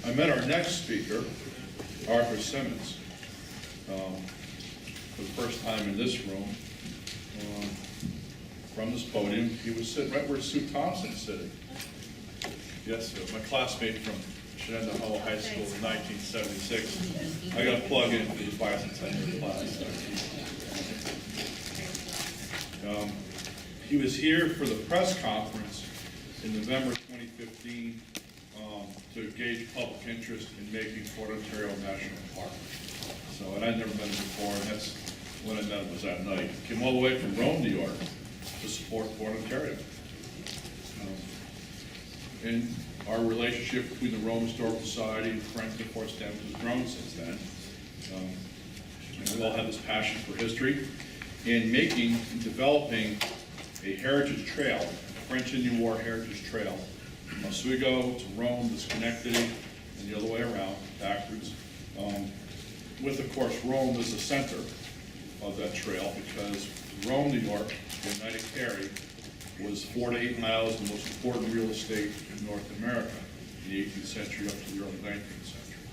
I met our next speaker, Arthur Simmons, for the first time in this room. From this podium, he was sitting right where Sue Thompson's sitting. Yes, sir. My classmate from Shenandoah High School in 1976. I got to plug in for the bicentennial class. He was here for the press conference in November 2015 to gauge public interest in making Fort Ontario National Park. So, and I'd never been before, and that's when I met him was that night. Came all the way from Rome, New York, to support Fort Ontario. And our relationship between the Rome Historical Society and Friends of Fort Stanwix has grown since then. And we all have this passion for history and making and developing a heritage trail, a French Indian War heritage trail, from Oswego to Rome to Schenectady and the other way around, backwards. With, of course, Rome as the center of that trail, because Rome, New York, the Oneida Carry, was 4 to 8 miles the most important real estate in North America in the 18th century up to the early 19th century.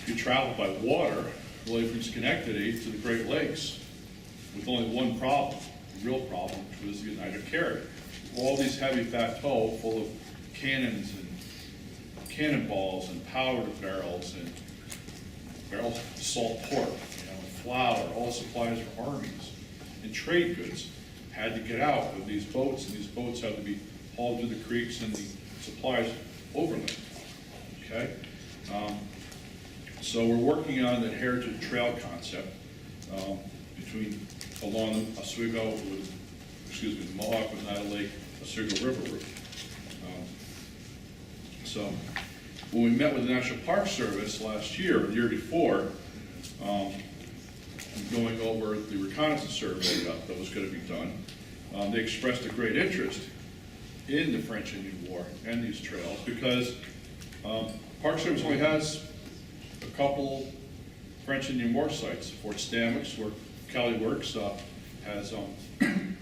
You travel by water, really from Schenectady to the Great Lakes, with only one problem, a real problem, which was the Oneida Carry. All these heavy fat tow full of cannons and cannonballs and powder barrels and barrels of salt pork, and flour, all the supplies for armies, and trade goods had to get out of these boats, and these boats had to be hauled through the creeks and the supplies overland. Okay, so we're working on the heritage trail concept along Oswego with, the Mohawk Oneida Lake, Oswego River route. So when we met with the National Park Service last year, the year before, going over the reconnaissance survey that was going to be done, they expressed a great interest in the French Indian War and these trails because Park Service only has a couple French Indian War sites. Fort Stanwix, where Kelly works,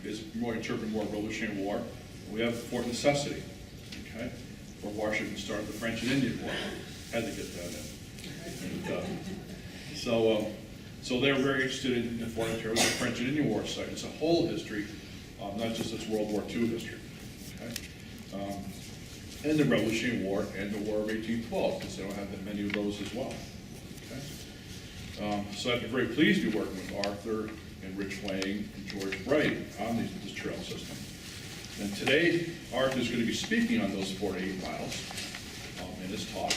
is more interpreted more Revolutionary War. We have Fort Necessity, okay, where Washington started the French and Indian War. Had to get that in. And, so they're very interested in Fort Ontario, the French and Indian War site. It's a whole history, not just its World War II history. Okay? And the Revolutionary War and the War of 1812, because they don't have that many of those as well. Okay? So I've been very pleased to be working with Arthur and Rich Wang and George Bright on this trail system. And today, Arthur is going to be speaking on those 4 to 8 miles in his talk.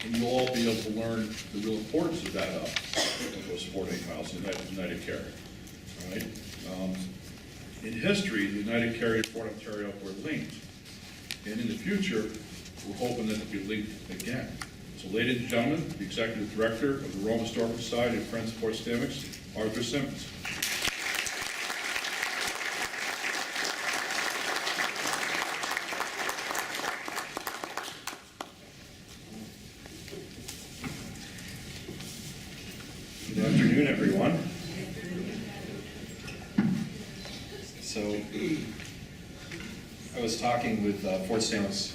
And you'll all be able to learn the real importance of that of those 4 to 8 miles in the Oneida Carry. All right? In history, the Oneida Carry and Fort Ontario were linked. And in the future, we're hoping that they'll be linked again. So ladies and gentlemen, the Executive Director of the Rome Historical Society and Friends of Fort Stanwix, Arthur Simmons. Good afternoon, everyone. So, I was talking with Fort Stanwix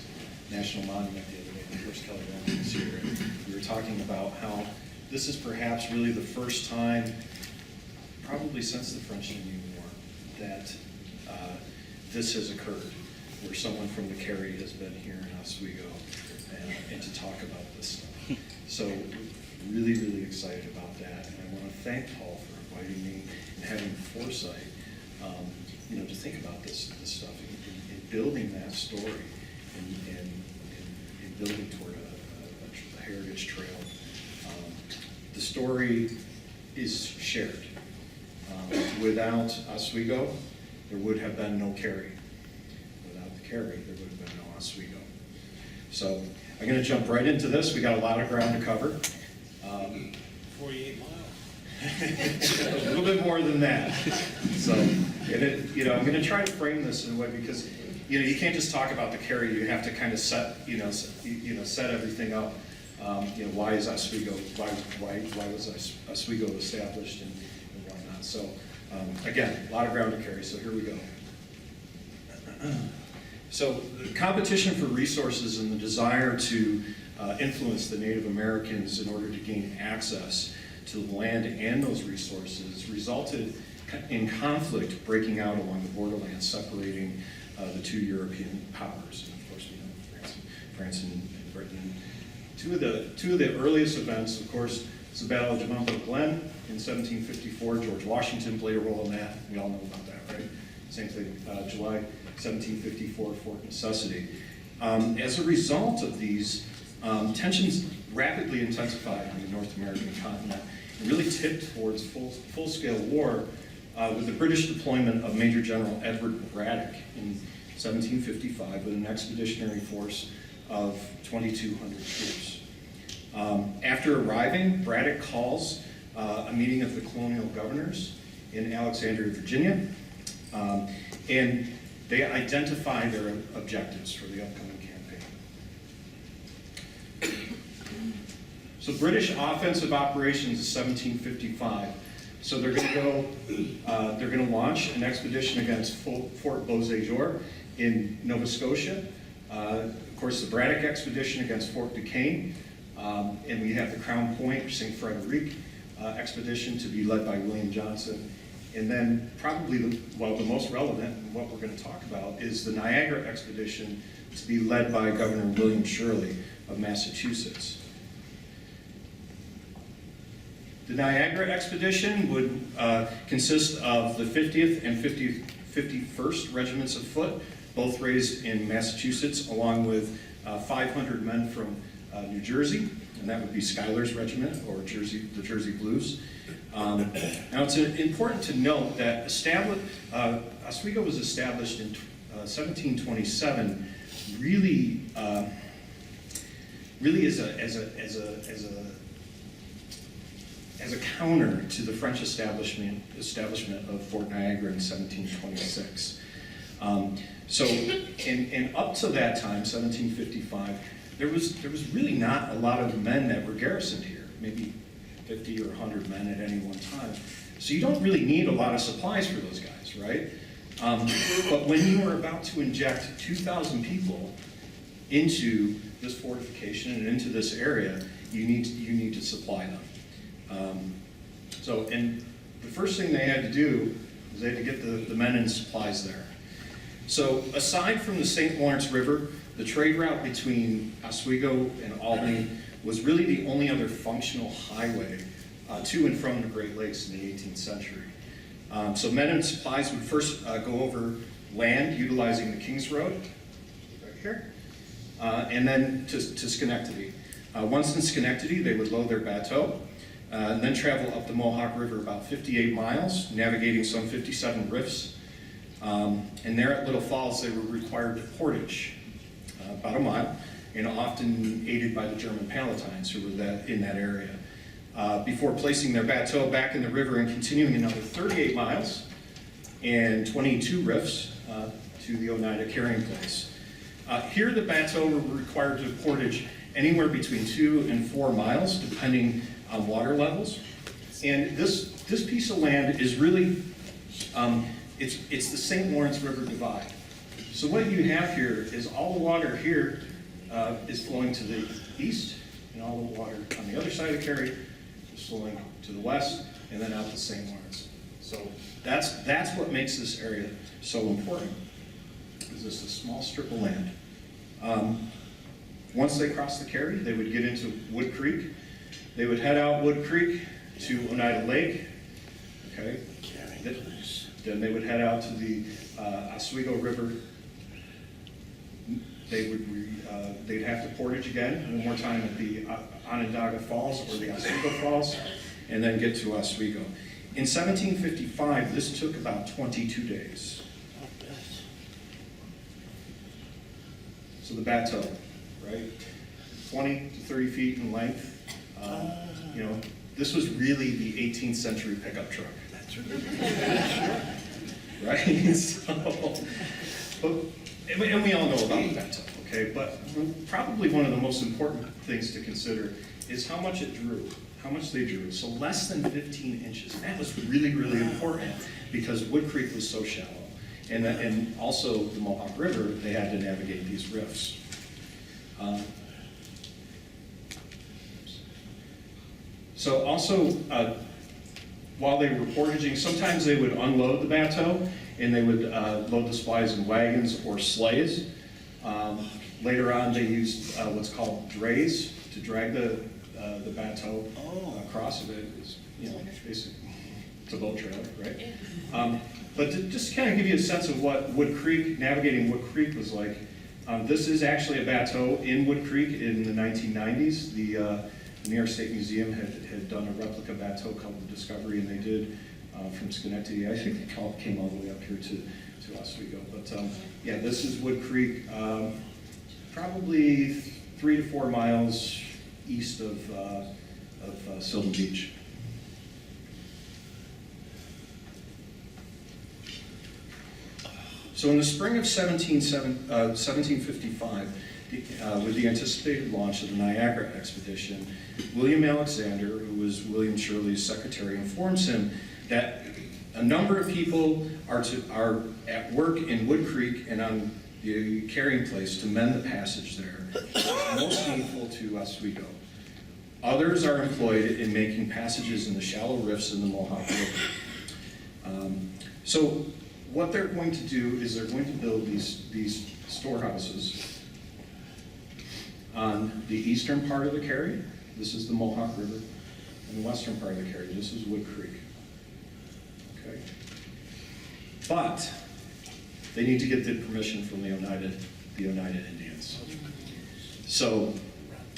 National Monument the other day, the first Kelly Rowland was here, and we were talking about how this is perhaps really the first time, probably since the French Indian War, that this has occurred, where someone from the Carry has been here in Oswego and to talk about this stuff. So, really, really excited about that, and I want to thank Paul for inviting me and having the foresight, to think about this stuff and building that story and building toward a heritage trail. The story is shared. Without Oswego, there would have been no Carry. Without the Carry, there would have been no Oswego. So I'm going to jump right into this. We got a lot of ground to cover. 48 miles. A little bit more than that. So, I'm going to try to frame this in a way because, you can't just talk about the Carry. You have to kind of set everything up. Why is Oswego? Why was Oswego established and whatnot? So, again, a lot of ground to carry. So here we go. So the competition for resources and the desire to influence the Native Americans in order to gain access to the land and those resources resulted in conflict breaking out along the borderlands separating the two European powers. And of course, we know France and Britain. Two of the earliest events, of course, is the Battle of Jamaica Glen in 1754. George Washington played a role in that. We all know about that, right? Same thing, July 1754, Fort Necessity. As a result of these, tensions rapidly intensified on the North American continent and really tipped towards full-scale war with the British deployment of Major General Edward Braddock in 1755 with an expeditionary force of 2,200 troops. After arriving, Braddock calls a meeting of the colonial governors in Alexandria, Virginia, and they identify their objectives for the upcoming campaign. So British offensive operations is 1755. So they're going to go, they're going to launch an expedition against Fort Beauséjour in Nova Scotia. Of course, the Braddock expedition against Fort Duquesne. And we have the Crown Point, St. Frederick expedition to be led by William Johnson. And then probably the most relevant, and what we're going to talk about, is the Niagara expedition to be led by Governor William Shirley of Massachusetts. The Niagara expedition would consist of the 50th and 51st Regiments of Foot, both raised in Massachusetts, along with 500 men from New Jersey, and that would be Schuyler's Regiment, or the Jersey Blues. Now it's important to note that Oswego was established in 1727, really as a counter to the French establishment of Fort Niagara in 1726. And up to that time, 1755, there was really not a lot of men that were garrisoned here, maybe 50 or 100 men at any one time. So you don't really need a lot of supplies for those guys, right? But when you are about to inject 2,000 people into this fortification and into this area, you need to supply them. And the first thing they had to do was they had to get the men and supplies there. So aside from the St. Lawrence River, the trade route between Oswego and Albany was really the only other functional highway to and from the Great Lakes in the 18th century. So men and supplies would first go over land utilizing the King's Road, right here, and then to Schenectady. Once in Schenectady, they would load their bateau, and then travel up the Mohawk River about 58 miles, navigating some 57 rifts. And there at Little Falls, they were required to portage about a mile, and often aided by the German Palatines who were in that area, before placing their bateau back in the river and continuing another 38 miles and 22 rifts to the Oneida carrying place. Here, the bateau were required to portage anywhere between 2 and 4 miles, depending on water levels. And this piece of land is really, it's the St. Lawrence River Divide. So what you have here is all the water here is flowing to the east, and all the water on the other side of the Carry is flowing to the west, and then out to St. Lawrence. So that's what makes this area so important, is this a small strip of land. Once they crossed the Carry, they would get into Wood Creek. They would head out Wood Creek to Oneida Lake, okay? Then they would head out to the Oswego River. They'd have to portage again one more time at the Onondaga Falls or the Oswego Falls, and then get to Oswego. In 1755, this took about 22 days. So the bateau, right? 20 to 30 feet in length. This was really the 18th century pickup truck. That's right. And we all know about the bateau, okay? But probably one of the most important things to consider is how much it drew, how much they drew. So less than 15 inches. That was really, really important because Wood Creek was so shallow. And also the Mohawk River, they had to navigate these rifts. So also, while they were portaging, sometimes they would unload the bateau and they would load the supplies in wagons or sleighs. Later on, they used what's called drays to drag the bateau across. It is, you know, basically, it's a boat trailer, right? But to just kind of give you a sense of what Wood Creek, navigating Wood Creek was like, this is actually a bateau in Wood Creek in the 1990s. The New York State Museum had done a replica bateau called the Discovery, and they did from Schenectady. I think they came all the way up here to Oswego. But yeah, this is Wood Creek, probably 3 to 4 miles east of Sylvan Beach. So in the spring of 1755, with the anticipated launch of the Niagara expedition, William Alexander, who was William Shirley's secretary, informs him that a number of people are at work in Wood Creek and on the carrying place to mend the passage there, most needful to Oswego. Others are employed in making passages in the shallow rifts in the Mohawk River. So what they're going to do is they're going to build these storehouses on the eastern part of the carry. This is the Mohawk River. And the western part of the carry, this is Wood Creek. Okay. But they need to get the permission from the Oneida Indians. So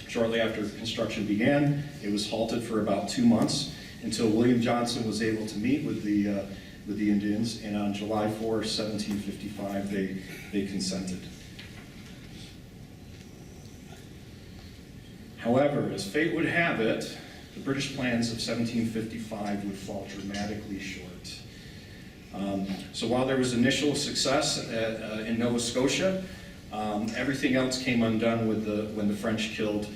shortly after construction began, it was halted for about 2 months until William Johnson was able to meet with the Indians, and on July 4, 1755, they consented. However, as fate would have it, the British plans of 1755 would fall dramatically short. So while there was initial success in Nova Scotia, everything else came undone when the French killed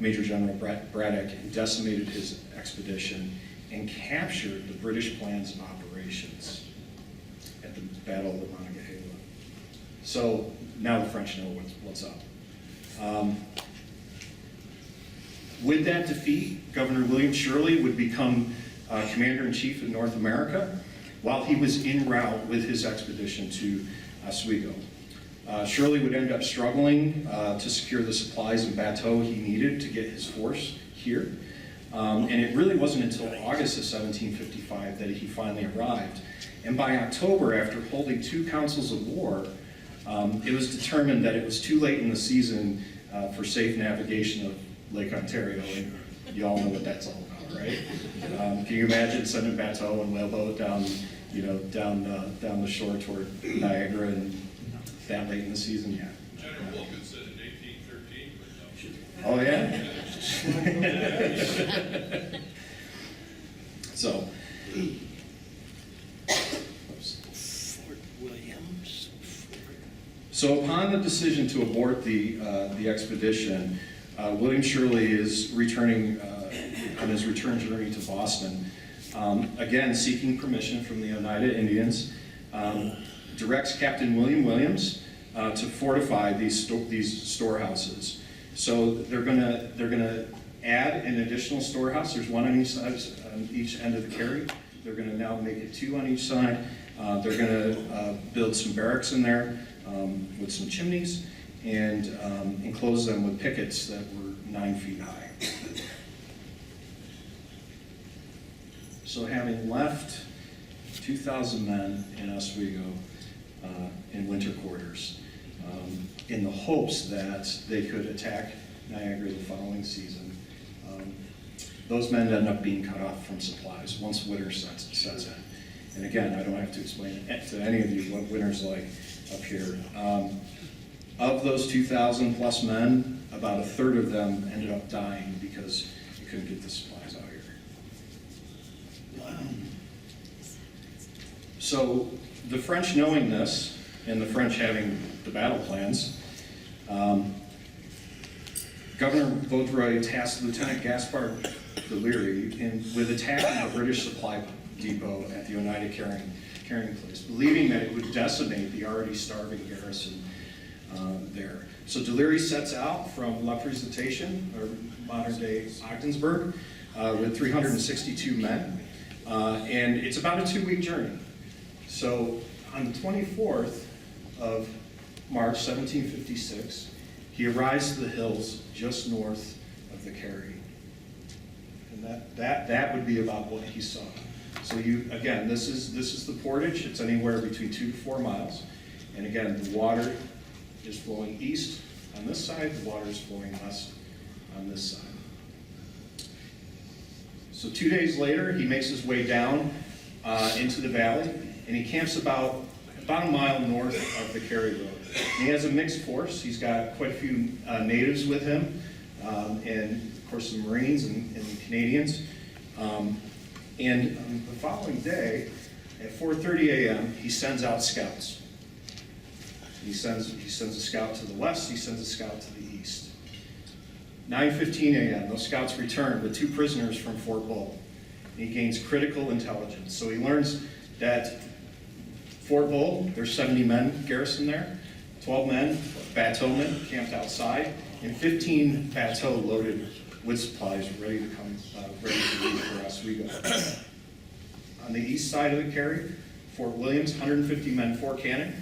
Major General Braddock and decimated his expedition and captured the British plans of operations at the Battle of the Monongahela. So now the French know what's up. With that defeat, Governor William Shirley would become Commander-in-Chief in North America while he was en route with his expedition to Oswego. Shirley would end up struggling to secure the supplies and bateau he needed to get his force here. And it really wasn't until August of 1755 that he finally arrived. And by October, after holding 2 councils of war, it was determined that it was too late in the season for safe navigation of Lake Ontario. And you all know what that's all about, right? Can you imagine sending bateau and whaleboat down the shore toward Niagara and that late in the season? Yeah. General Wilkinson in 1813, but no. Oh yeah. So, Fort Williams. so upon the decision to abort the expedition, William Shirley is returning on his return journey to Boston, again seeking permission from the Oneida Indians, directs Captain William Williams to fortify these storehouses. So they're gonna add an additional storehouse. There's one on each end of the carry. They're gonna now make it 2 on each side. They're gonna build some barracks in there with some chimneys and enclose them with pickets that were 9 feet high. So having left 2,000 men in Oswego in winter quarters, in the hopes that they could attack Niagara the following season, those men end up being cut off from supplies once winter sets in. And again, I don't have to explain it to any of you what winter's like up here. Of those 2,000 plus men, about 1/3 of them ended up dying because you couldn't get the supplies out here. So the French knowing this, and the French having the battle plans, Governor Vaudreuil tasked Lieutenant Gaspard de Leary with attacking a British supply depot at the Oneida Carry carrying place, believing that it would decimate the already starving garrison there. So Deliri sets out from La Presentation, or modern-day Ogdensburg, with 362 men, and it's about a 2-week journey. So on the 24th of March 1756, he arrives to the hills just north of the Carry. And that would be about what he saw. So again, this is the portage. It's anywhere between 2 to 4 miles. And again, the water is flowing east on this side, the water is flowing west on this side. So 2 days later, he makes his way down into the valley, and he camps about a mile north of the Carry Road. And he has a mixed force. He's got quite a few natives with him, and of course some Marines and Canadians. And the following day, at 4:30 a.m., he sends out scouts. He sends a scout to the west, he sends a scout to the east. 9:15 a.m., those scouts return with 2 prisoners from Fort Bull. He gains critical intelligence. So he learns that Fort Bull, there's 70 men garrisoned there, 12 men, bateaumen, camped outside, and 15 bateaux loaded with supplies ready to leave for Oswego. On the east side of the Carry, Fort Williams, 150 men, 4 cannon,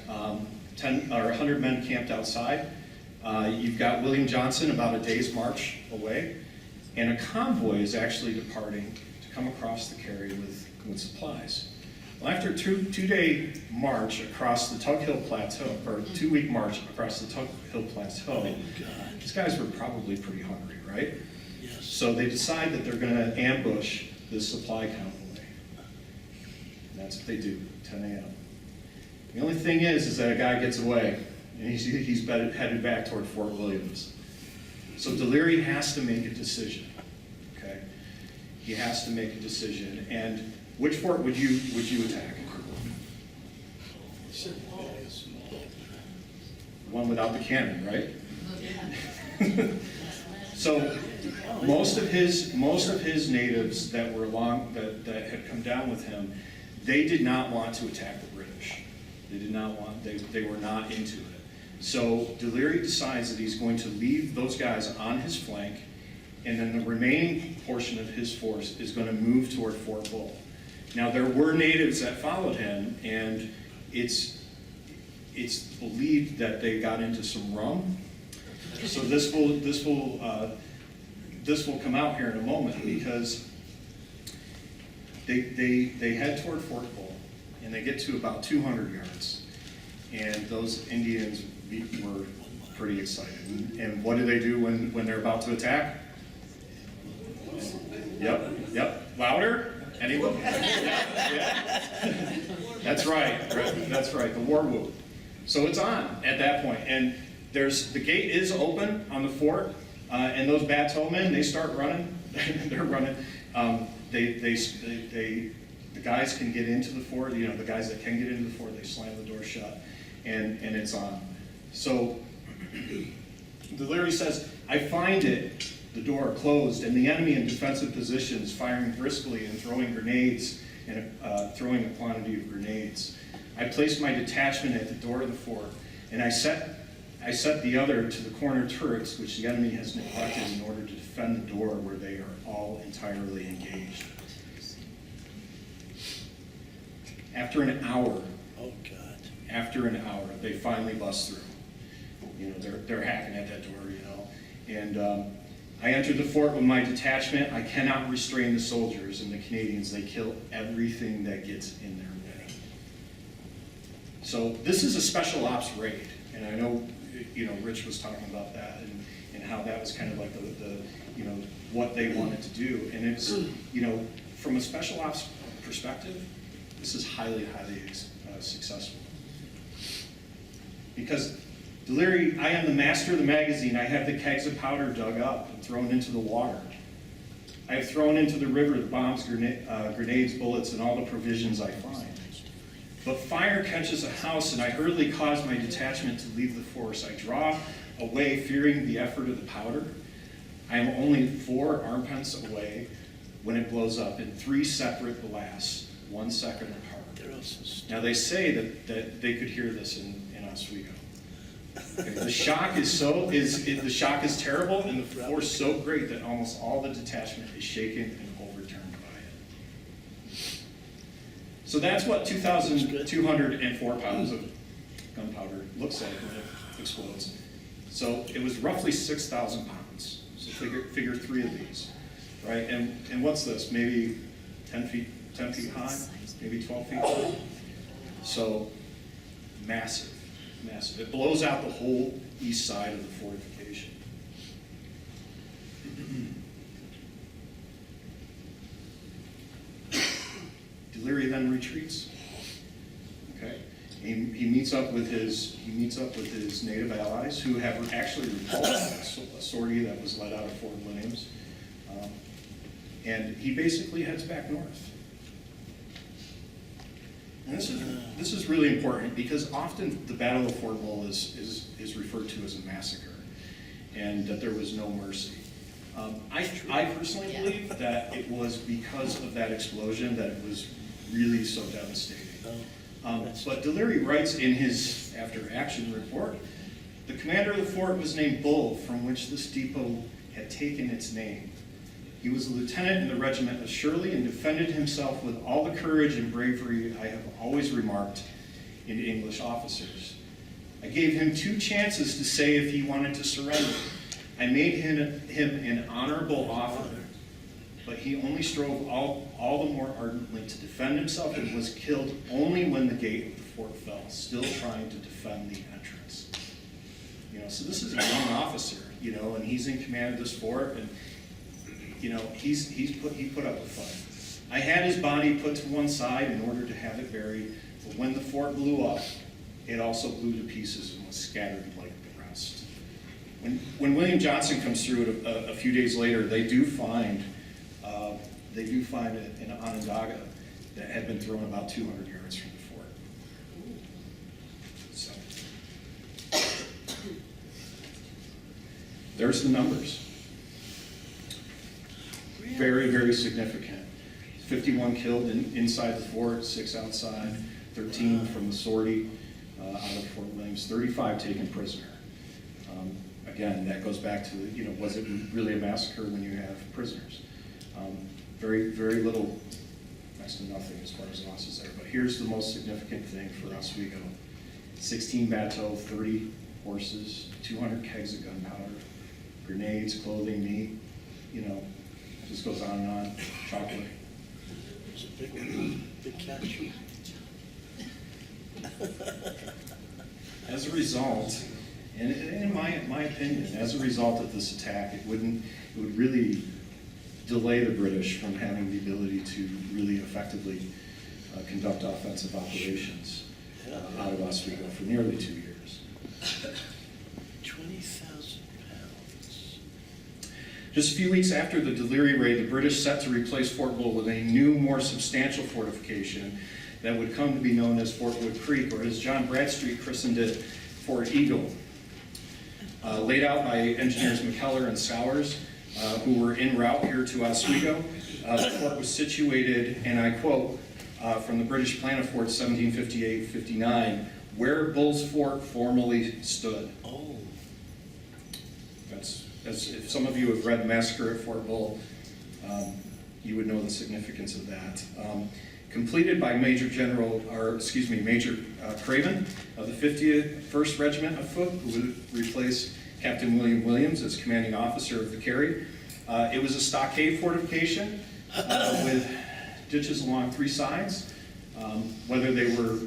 100 men camped outside. You've got William Johnson about a day's march away, and a convoy is actually departing to come across the Carry with supplies. Well, after a 2-day march across the Tug Hill Plateau, or 2-week march across the Tug Hill Plateau, these guys were probably pretty hungry, right? Yes. So they decide that they're going to ambush this supply convoy. And that's what they do, 10 a.m. The only thing is that a guy gets away, and he's headed back toward Fort Williams. So Deliri has to make a decision, okay? He has to make a decision. And which fort would you attack? One without the cannon, right? So most of his natives that were that had come down with him, they did not want to attack the British. They did not want. They were not into it. So Deliri decides that he's going to leave those guys on his flank, and then the remaining portion of his force is going to move toward Fort Bull. Now there were natives that followed him, and it's believed that they got into some rum. So this will come out here in a moment, because they head toward Fort Bull, and they get to about 200 yards, and those Indians were pretty excited. And what do they do when they're about to attack? Yep. Louder? Anyone? Yeah. That's right. The war whoop. So it's on at that point, and the gate is open on the fort, and those bateaumen, they start running. They're running. The guys can get into the fort. You know, the guys that can get into the fort, they slam the door shut, and it's on. So Deliri says, "I find the door closed, and the enemy in defensive positions, firing briskly and throwing grenades, and throwing a quantity of grenades. I placed my detachment at the door of the fort, and I set the other to the corner turrets, which the enemy has neglected in order to defend the door where they are all entirely engaged." After an hour, they finally bust through. You know, they're hacking at that door, you know. And I entered the fort with my detachment. I cannot restrain the soldiers and the Canadians. They kill everything that gets in their way. So this is a special ops raid, and I know, you know, Rich was talking about that and how that was kind of like the you know, what they wanted to do. And it's, you know, from a special ops perspective, this is highly successful. Because Deliri, I am the master of the magazine. I have the kegs of powder dug up and thrown into the water. I have thrown into the river the bombs, grenades, bullets, and all the provisions I find. But fire catches a house, and I hurriedly cause my detachment to leave the force. I draw away, fearing the effort of the powder. I am only 4 armpits away when it blows up in 3 separate blasts, 1 second apart. They're also Now, they say that they could hear this in Oswego. Okay, the shock is the shock is terrible, and the force so great that almost all the detachment is shaken and overturned by it. So that's what 2,204 pounds of gunpowder looks like when it explodes. So it was roughly 6,000 pounds. So figure 3 of these, right? And what's this? Maybe 10 feet high, maybe 12 feet high. So massive. Massive. It blows out the whole east side of the fortification. Delirium then retreats. Okay, he meets up with his native allies who have actually repulsed a sortie that was led out of Fort Williams, and he basically heads back north. And this is really important because often the Battle of Fort Bull is referred to as a massacre, and that there was no mercy. I personally believe that it was because of that explosion that it was really so devastating. But Delirium writes in his after-action report, the commander of the fort was named Bull, from which this depot had taken its name. He was a lieutenant in the regiment of Shirley and defended himself with all the courage and bravery I have always remarked in English officers. I gave him 2 chances to say if he wanted to surrender. I made him an honorable offer, but he only strove all the more ardently to defend himself and was killed only when the gate of the fort fell, still trying to defend the entrance. So this is a young officer, and he's in command of this fort, and he put up a fight. I had his body put to one side in order to have it buried, but when the fort blew up, it also blew to pieces and was scattered like the rest. When William Johnson comes through it a few days later, they do find an Onondaga that had been thrown about 200 yards from the fort. So there's the numbers. Very, very significant. 51 killed inside the fort, 6 outside, 13 from the sortie out of Fort Williams, 35 taken prisoner. Again, that goes back to, was it really a massacre when you have prisoners? Very, very little, next to nothing as far as losses there. But here's the most significant thing for Oswego. 16 bateaux, 30 horses, 200 kegs of gunpowder, grenades, clothing, meat, just goes on and on, chocolate. It's a big one, big catch. As a result, and in my opinion, as a result of this attack, it would really delay the British from having the ability to really effectively conduct offensive operations out of Oswego for nearly 2 years. 20,000 pounds. Just a few weeks after the Delirium raid, the British set to replace Fort Bull with a new, more substantial fortification that would come to be known as Fort Wood Creek, or as John Bradstreet christened it, Fort Eagle. Laid out by engineers McKellar and Scowers, who were en route here to Oswego. The fort was situated, and I quote, from the British plan of Fort 1758-59, where Bull's Fort formerly stood. Oh. That's, if some of you have read Massacre at Fort Bull, you would know the significance of that. Completed by Major Craven of the 51st Regiment of Foot, who would replace Captain William Williams as commanding officer of the Carry. It was a stockade fortification with ditches along 3 sides. Whether they were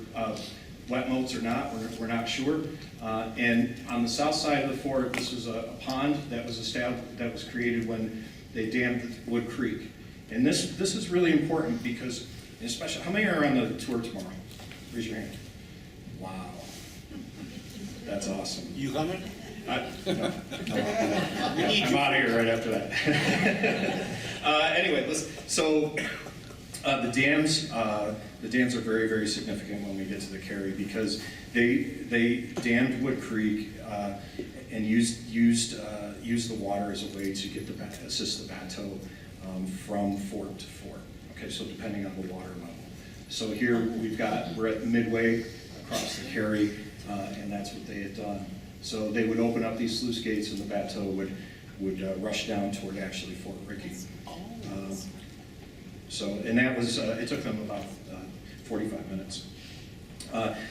wet moats or not, we're not sure. And on the south side of the fort, this was a pond that was created when they dammed Wood Creek. And this is really important because, especially, how many are on the tour tomorrow? Raise your hand. Wow. That's awesome. You coming? No, I'm out of here right after that. Anyway, so the dams are very, very significant when we get to the Carry because they dammed Wood Creek and used the water as a way to assist the bateau from fort to fort. Okay, so depending on the water level. So here we're at midway across the Carry, and that's what they had done. So they would open up these sluice gates, and the bateau would rush down toward actually Fort Rickey. And that was, it took them about 45 minutes.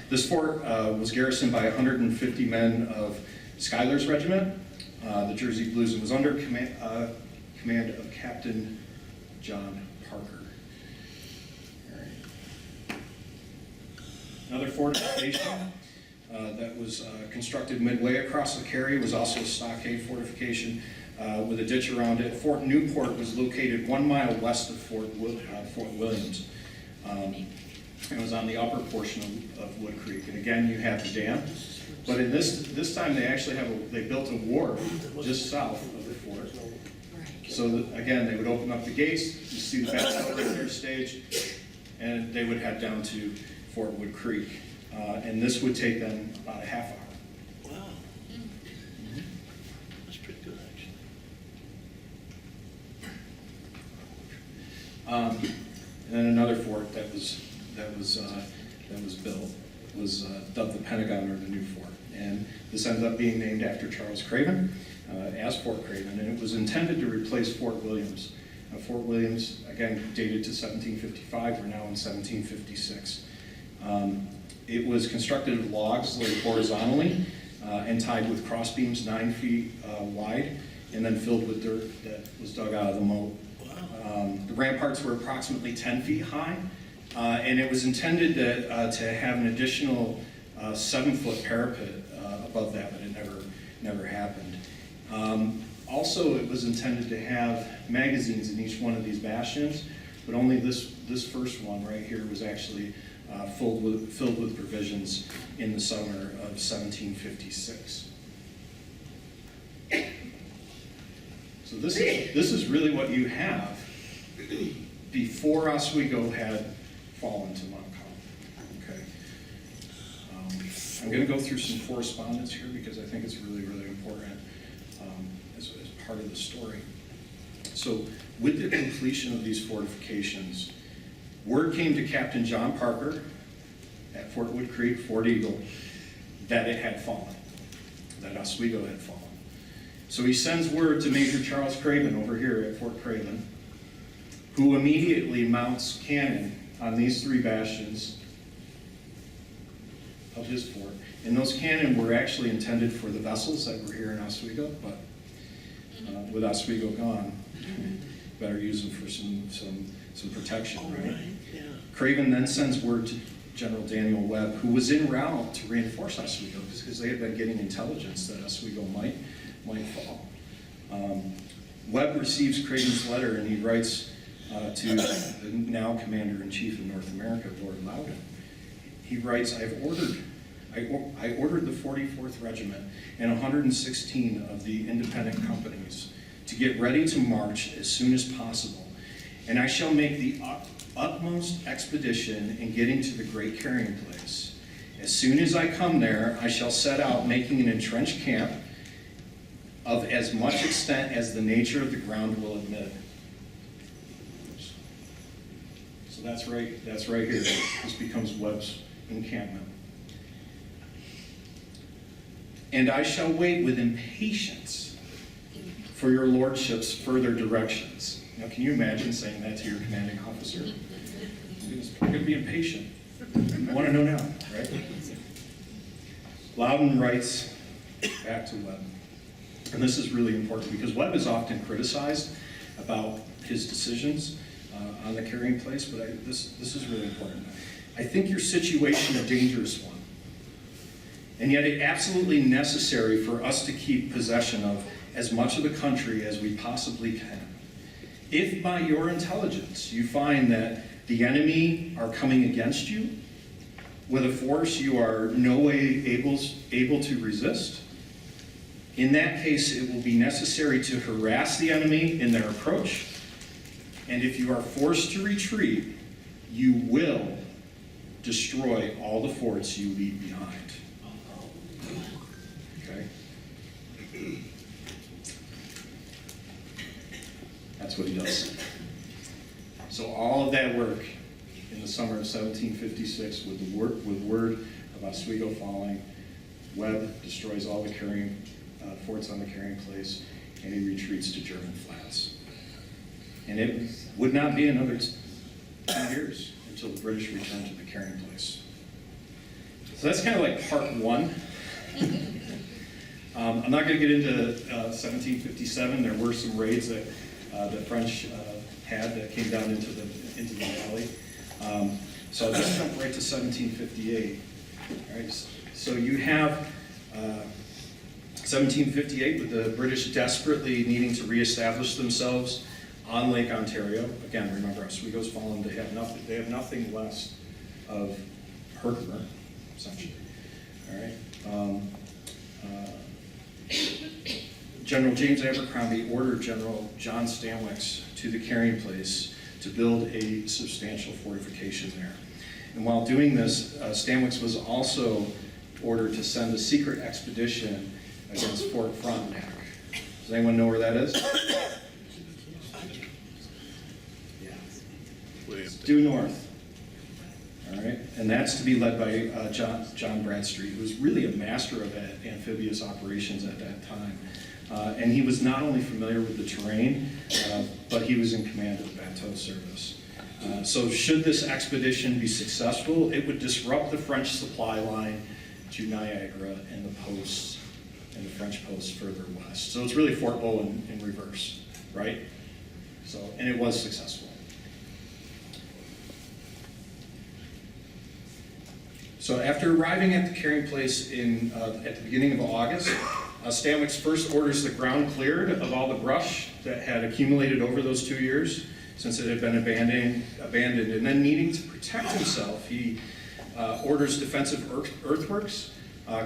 This fort was garrisoned by 150 men of Schuyler's Regiment, the Jersey Blues, and was under command of Captain John Parker. All right. Another fortification that was constructed midway across the Carry was also a stockade fortification with a ditch around it. Fort Newport was located 1 mile west of Fort Williams. It was on the upper portion of Wood Creek. And again, you have the dam. But in this time, they actually they built a wharf just south of the fort. So that, again, they would open up the gates, you see the bateau right there staged, and they would head down to Fort Wood Creek. And this would take them about a half hour. Wow. That's pretty good, actually. And then another fort that was built was dubbed the Pentagon, or the New Fort. And this ended up being named after Charles Craven as Fort Craven, and it was intended to replace Fort Williams. Fort Williams, again, dated to 1755. We're now in 1756. It was constructed of logs laid horizontally and tied with cross beams 9 feet wide, and then filled with dirt that was dug out of the moat. The ramparts were approximately 10 feet high, and it was intended to have an additional 7-foot parapet above that, but it never happened. Also, it was intended to have magazines in each one of these bastions, but only this first one right here was actually filled with provisions in the summer of 1756. So this is really what you have before Oswego had fallen to Montcalm. Okay. I'm going to go through some correspondence here because I think it's really, really important as part of the story. So with the completion of these fortifications, word came to Captain John Parker at Fort Wood Creek, Fort Eagle, that it had fallen, that Oswego had fallen. So he sends word to Major Charles Craven over here at Fort Craven, who immediately mounts cannon on these 3 bastions of his fort. And those cannon were actually intended for the vessels that were here in Oswego, but with Oswego gone, better use them for some protection, right? Yeah. Craven then sends word to General Daniel Webb, who was en route to reinforce Oswego because they had been getting intelligence that Oswego might fall. Webb receives Craven's letter, and he writes to the now Commander-in-Chief of North America, Lord Loudon. He writes, I ordered the 44th Regiment and 116 of the independent companies to get ready to march as soon as possible, and I shall make the utmost expedition in getting to the great carrying place. As soon as I come there, I shall set out making an entrenched camp of as much extent as the nature of the ground will admit. So that's right here. This becomes Webb's encampment. And I shall wait with impatience for your lordship's further directions. Now, can you imagine saying that to your commanding officer? You're going to be impatient. I want to know now, right? Loudon writes back to Webb. And this is really important because Webb is often criticized about his decisions on the carrying place, but this is really important. I think your situation a dangerous one, and yet it absolutely necessary for us to keep possession of as much of the country as we possibly can. If by your intelligence you find that the enemy are coming against you with a force you are no way able to resist, in that case it will be necessary to harass the enemy in their approach, and if you are forced to retreat, you will destroy all the forts you leave behind. Okay? That's what he does. So all of that work in the the summer of 1756 with word of Oswego falling. Webb destroys all the carrying forts on the carrying place, and he retreats to German Flats. And it would not be another 2 years until the British returned to the carrying place. So that's kind of like part one. I'm not going to get into 1757. There were some raids that the French had that came down into the valley. So I'll just jump right to 1758. All right, so you have 1758 with the British desperately needing to reestablish themselves on Lake Ontario. Again, remember, Oswego's fallen. They have nothing west of Herkimer, essentially. All right. General James Abercrombie ordered General John Stanwix to the carrying place to build a substantial fortification there. And while doing this, Stanwix was also ordered to send a secret expedition against Fort Frontenac. Does anyone know where that is? It's due north. All right, and that's to be led by John Bradstreet, who was really a master of amphibious operations at that time. And he was not only familiar with the terrain, but he was in command of the bateau service. So should this expedition be successful, it would disrupt the French supply line to Niagara and the posts, and the French posts further west. So it's really Fort Bow in reverse, right? So, and it was successful. So after arriving at the carrying place at the beginning of August, Stanwix first orders the ground cleared of all the brush that had accumulated over those 2 years, since it had been abandoned. And then needing to protect himself, he orders defensive earthworks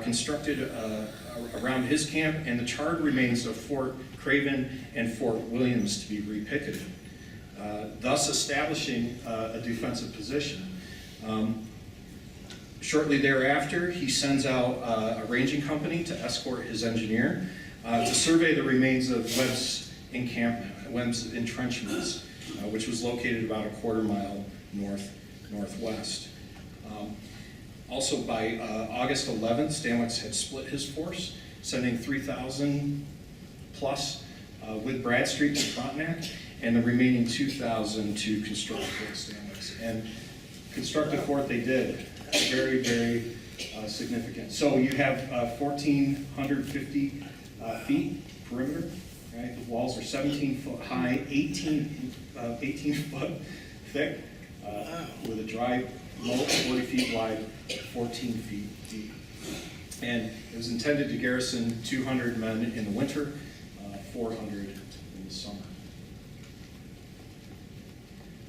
constructed around his camp, and the charred remains of Fort Craven and Fort Williams to be repicketed, thus establishing a defensive position. Shortly thereafter, he sends out a ranging company to escort his engineer to survey the remains of Webb's encampment, Webb's entrenchments, which was located about a quarter mile northwest. Also, by August 11th, Stanwix had split his force, sending 3,000 plus with Bradstreet to Frontenac, and the remaining 2,000 to construct Fort Stanwix. And construct the fort they did. Very, very significant. So you have 1,450 feet perimeter, right? The walls are 17 foot high, 18 foot thick, with a dry moat 40 feet wide, 14 feet deep. And it was intended to garrison 200 men in the winter, 400 in the summer.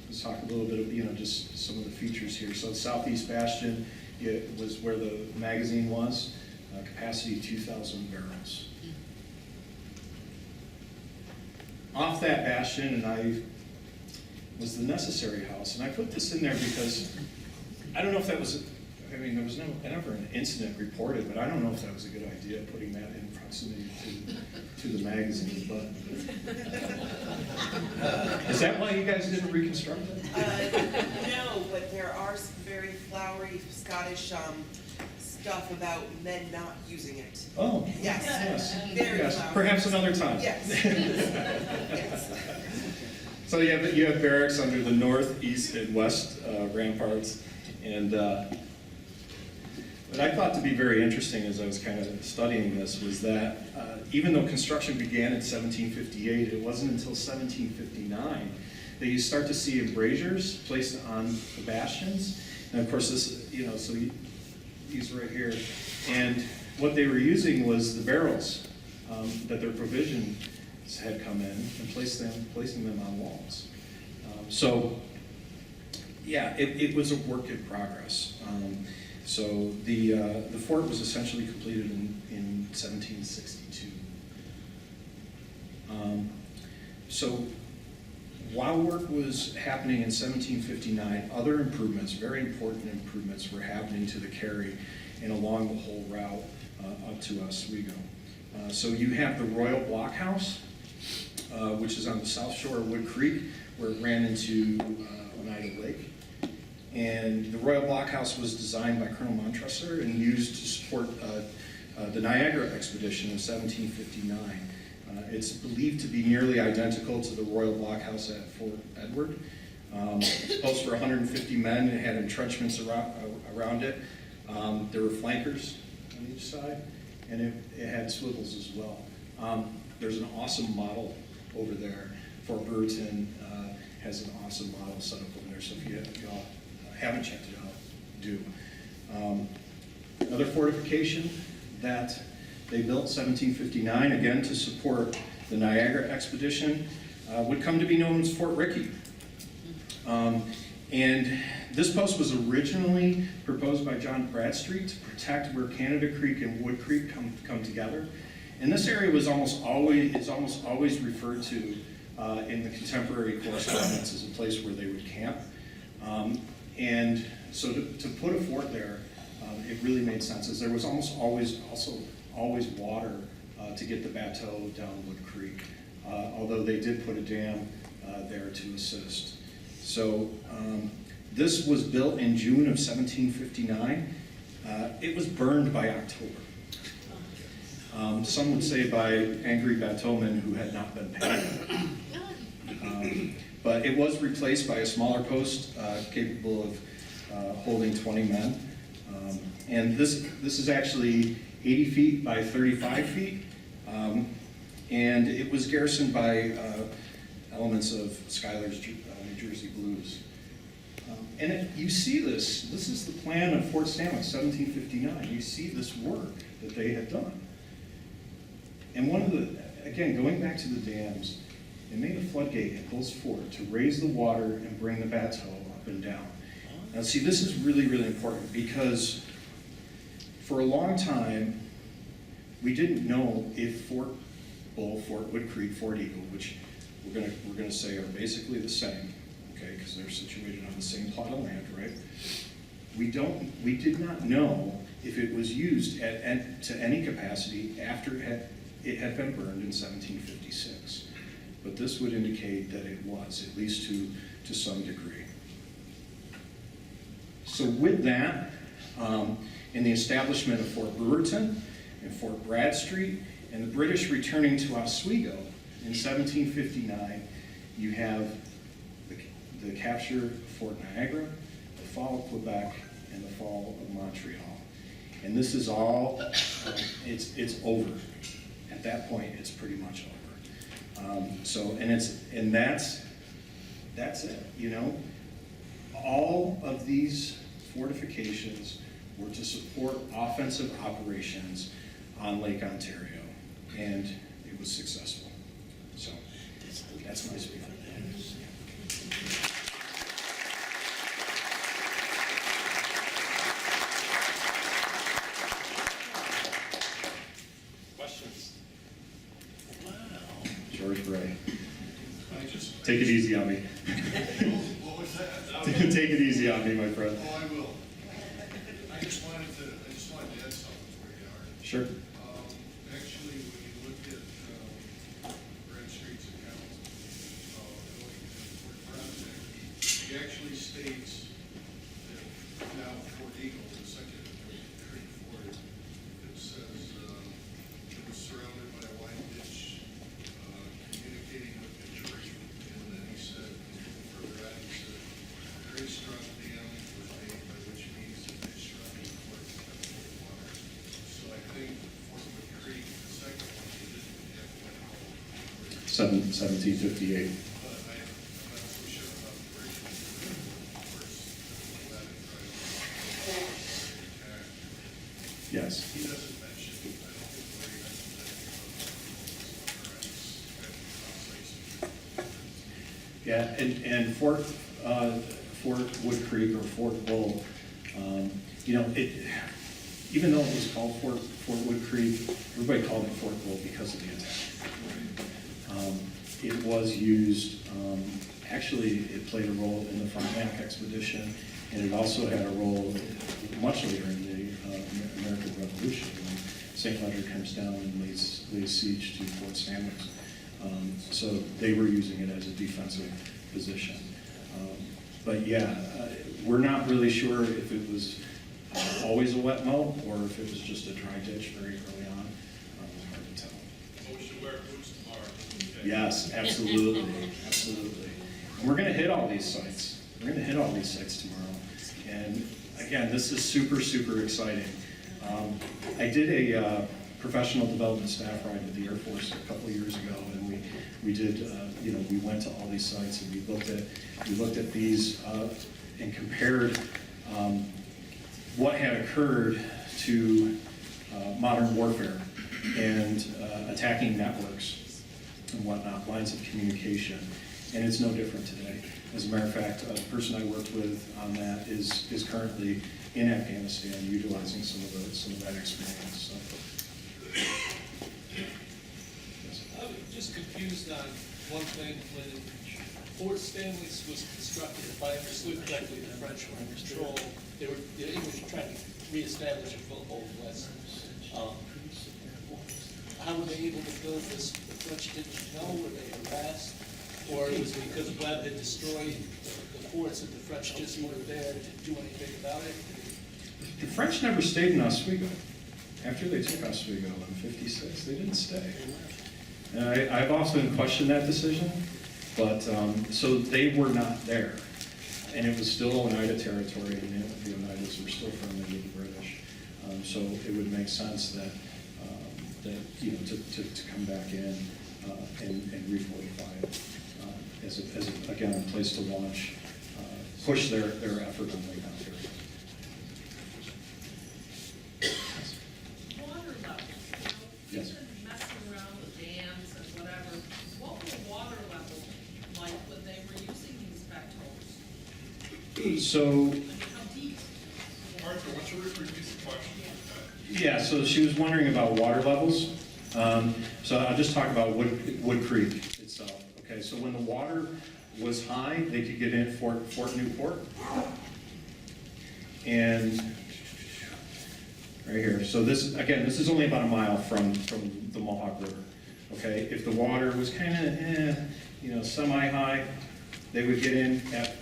Let's talk a little bit of, just some of the features here. So the southeast bastion, it was where the magazine was, capacity 2,000 barrels. Off that bastion, was the necessary house. And I put this in there because I don't know if that was, there was never an incident reported, but I don't know if that was a good idea, putting that in proximity to the magazine. But is that why you guys didn't reconstruct it? No, but there are some very flowery Scottish stuff about men not using it. Oh, Yes. Very Yes, flowery. perhaps another time. Yes. Yes. So you have barracks under the north, east, and west ramparts, and what I thought to be very interesting as I was kind of studying this was that even though construction began in 1758, it wasn't until 1759 that you start to see embrasures placed on the bastions. And of course, this, so these right here, and what they were using was the barrels that their provisions had come in and placing them on walls. So, yeah, it was a work in progress. So the fort was essentially completed in 1762. So while work was happening in 1759, other improvements, very important improvements, were happening to the carry and along the whole route up to Oswego. So you have the Royal Blockhouse, which is on the south shore of Wood Creek, where it ran into Oneida Lake. And the Royal Blockhouse was designed by Colonel Montresor and used to support the Niagara expedition in 1759. It's believed to be nearly identical to the Royal Blockhouse at Fort Edward. It's posted for 150 men. It had entrenchments around it. There were flankers on each side, and it had swivels as well. There's an awesome model over there. Fort Brewerton has an awesome model set up over there, so if y'all haven't checked it out, do. Another fortification that they built 1759, again to support the Niagara expedition, would come to be known as Fort Rickey. And this post was originally proposed by John Bradstreet to protect where Canada Creek and Wood Creek come together. And this area was almost always referred to in the contemporary correspondence as a place where they would camp. And so to put a fort there, it really made sense, as there was almost always water to get the bateau down Wood Creek, although they did put a dam there to assist. So this was built in June of 1759. It was burned by October. Some would say by angry bateaumen who had not been paid. But it was replaced by a smaller post capable of holding 20 men. And this is actually 80 feet by 35 feet. And it was garrisoned by elements of Schuyler's New Jersey Blues. And you see this is the plan of Fort Stanwix, 1759. You see this work that they had done. And again, going back to the dams, they made a floodgate at Bull's Fort to raise the water and bring the bateau up and down. Now see, this is really, really important, because for a long time, we didn't know if Fort Bull, Fort Wood Creek, Fort Eagle, which we're gonna say are basically the same, okay, because they're situated on the same plot of land, right? We did not know if it was used to any capacity after it had been burned in 1756. But this would indicate that it was, at least to some degree. So with that, in the establishment of Fort Brewerton and Fort Bradstreet, and the British returning to Oswego in 1759, you have the capture of Fort Niagara, the fall of Quebec, and the fall of Montreal. And this is all, it's over. At that point, it's pretty much over. That's it, you know? All of these fortifications were to support offensive operations on Lake Ontario, and it was successful. So that's my speech. Questions? Wow. George Bray. I just, Take it easy on me. what was that? Take it easy on me, my friend. Oh, I will. I just wanted to add something for you, Art. Sure. Actually, when you look at Bradstreet's account, going to Fort Project, he actually states that now Fort Eagle, the second Creek Fort, it says it was surrounded by a wide ditch communicating with the church. And then he said, further out, he said, a very strong dam was made, by which means the ditch surrounding the fort kept full of water. So I think Fort Wood Creek, the second one, he didn't have one hole. 1758. But I'm not so sure about the original. Of course, that and try to Yes. he doesn't mention, I don't think Larry mentions anything about Yeah, and Fort Wood Creek or Fort Bull, you know, even though it was called Fort Wood Creek, everybody called it Fort Bull because of the attack. It was used, actually, it played a role in the Frontenac expedition, and it also had a role much later in the American Revolution, when St. Ledger comes down and lays siege to Fort Stanwix. So they were using it as a defensive position. But yeah, we're not really sure if it was always a wet mow or if it was just a dry ditch very early on. It's hard to tell. So we should wear boots tomorrow. Okay. Yes, absolutely, absolutely. And we're gonna hit all these sites. We're gonna hit all these sites tomorrow. And again, this is super, super exciting. I did a professional development staff ride with the Air Force a couple of years ago, and we did, we went to all these sites and we looked at these and compared what had occurred to modern warfare and attacking networks and whatnot, lines of communication, and it's no different today. As a matter of fact, the person I worked with on that is currently in Afghanistan, utilizing some of that experience. So. Yes. I was just confused on one thing. When Fort Stanwix was constructed, if I understood correctly, the French were in control. They were trying to reestablish a foothold west. How were they able to build this? The French didn't know, were they harassed? Or it was because Webb had destroyed the forts that the French just weren't there to do anything about it? The French never stayed in Oswego. After they took Oswego in '56, they didn't stay. And I've often questioned that decision, but so they were not there. And it was still Oneida territory, and the Oneidas were still friendly with the British. So it would make sense that to come back in and refortify it as again a place to launch, push their effort on Lake Ontario. Water level, Yes. you've been messing around with dams and whatever. What was the water level like when they were using these backhoes? So, I mean, how deep? Arthur, what's your repeat the question? yeah, so she was wondering about water levels. So I'll just talk about Wood Creek itself. Okay, so when the water was high, they could get in at Fort Newport. And right here, so this is only about a mile from the Mohawk River. Okay, if the water was kind of, semi-high, they would get in at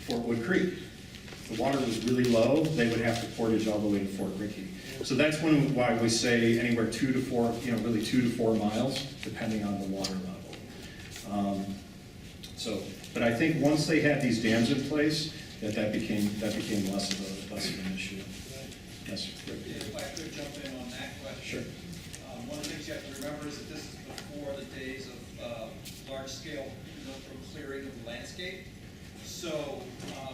Fort Wood Creek. If the water was really low, they would have to portage all the way to Fort Rickey. So that's why we say anywhere 2 to 4, really 2 to 4 miles, depending on the water level. But I think once they had these dams in place, that became less of an issue. Yes, Rick? If I could jump in on that question. Sure. One of the things you have to remember is that this is before the days of large-scale clearing of the landscape. So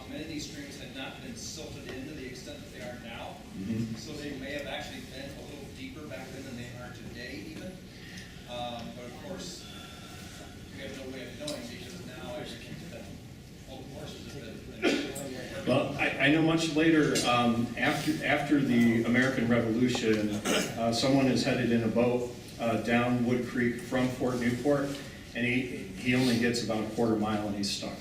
many of these streams had not been silted in to the extent that they are now. Mm-hmm. So they may have actually been a little deeper back then than they are today even. But of course, we have no way of knowing because now everything's been, all the horses have been. Well, I know much later, after the American Revolution, someone is headed in a boat down Wood Creek from Fort Newport, and he only gets about a quarter mile and he's stuck,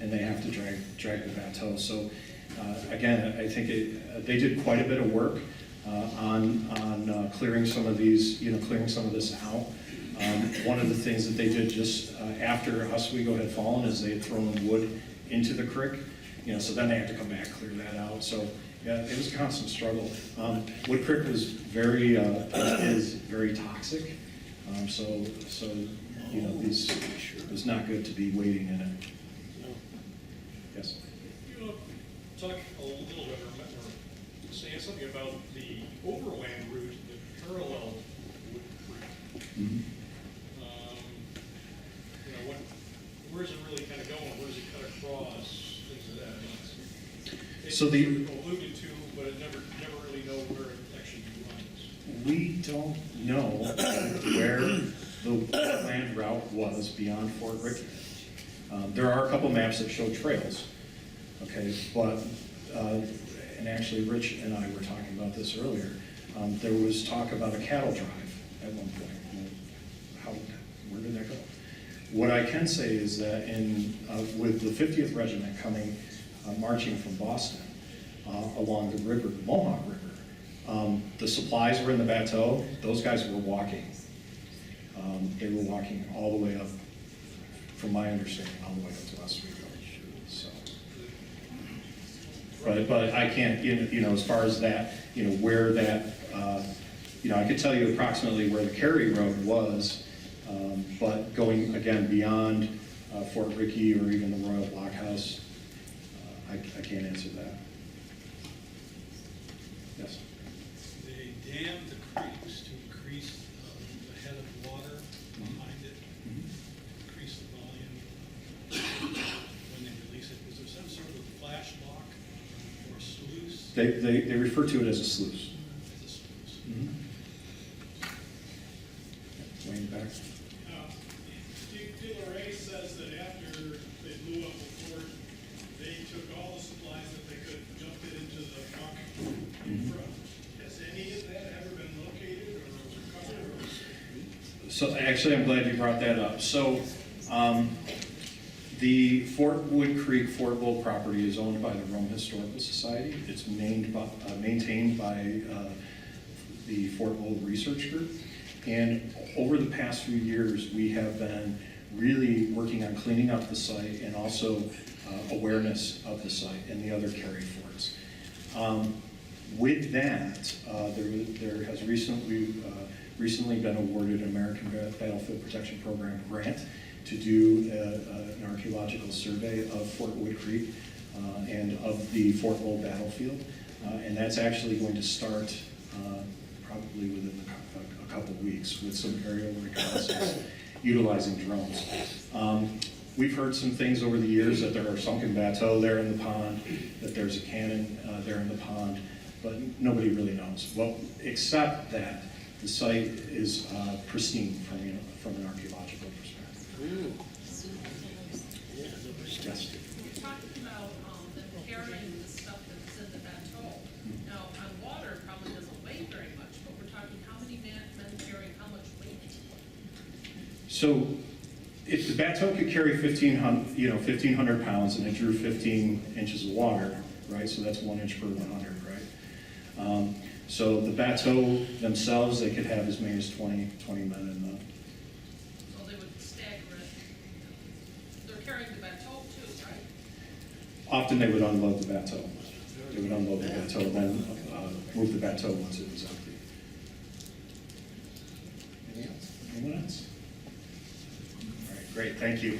and they have to drag the bateau. So again, I think they did quite a bit of work on clearing some of these, clearing some of this out. One of the things that they did just after Oswego had fallen is they had thrown wood into the creek. So then they had to come back, clear that out. So yeah, it was a constant struggle. Wood Creek was is very toxic. So it was not good to be wading in it. Yes. Talk a little bit, or say something about the overland route that paralleled Wood Creek. Mm-hmm. Where is it really kind of going? Where does it cut across? Things of that. It's So the alluded to, but it never really know where it actually runs. we don't know where the land route was beyond Fort Rickey. There are a couple maps that show trails, okay, but and actually Rich and I were talking about this earlier. There was talk about a cattle drive at one point. Where did that go? What I can say is that with the 50th Regiment coming, marching from Boston along the river, the Mohawk River, the supplies were in the bateau. Those guys were walking. They were walking all the way up, from my understanding, all the way up to Oswego. So, But I can't, as far as that, where that, I could tell you approximately where the Carry Road was, but going, again, beyond Fort Rickey or even the Royal Blockhouse, I can't answer that. Yes? They dammed the creeks to increase the head of water behind it, increase the volume when they release it. Was there some sort of flash lock or sluice? They refer to it as a sluice. As a sluice. Wayne back. DeLorean says that after they blew up the fort, they took all the supplies that they could, dumped it into the muck in front. Has any of that ever been located or recovered? So actually, I'm glad you brought that up. So the Fort Wood Creek Fort Bull property is owned by the Rome Historical Society. It's maintained by the Fort Bull Research Group. And over the past few years, we have been really working on cleaning up the site and also awareness of the site and the other Carry forts. With that, there has recently been awarded an American Battlefield Protection Program grant to do an archaeological survey of Fort Wood Creek and of the Fort Bull battlefield. And that's actually going to start probably within a couple of weeks with some aerial reconnaissance utilizing drones. We've heard some things over the years that there are sunken bateaux there in the pond, that there's a cannon there in the pond, but nobody really knows. Well, except that the site is pristine from an archaeological perspective. Yes. You're talking about them carrying the stuff that's in the bateau. Now, on water, it probably doesn't weigh very much, but we're talking how many men carrying how much weight? So if the bateau could carry 1,500 pounds and it drew 15 inches of water, right? So that's 1 inch per 100, right? So the bateau themselves, they could have as many as 20 men in them. So they would stagger it. They're carrying the bateau too, right? Often they would unload the bateau. They would unload the bateau, then move the bateau once it was empty. Anything else? Anyone else? All right, great, thank you.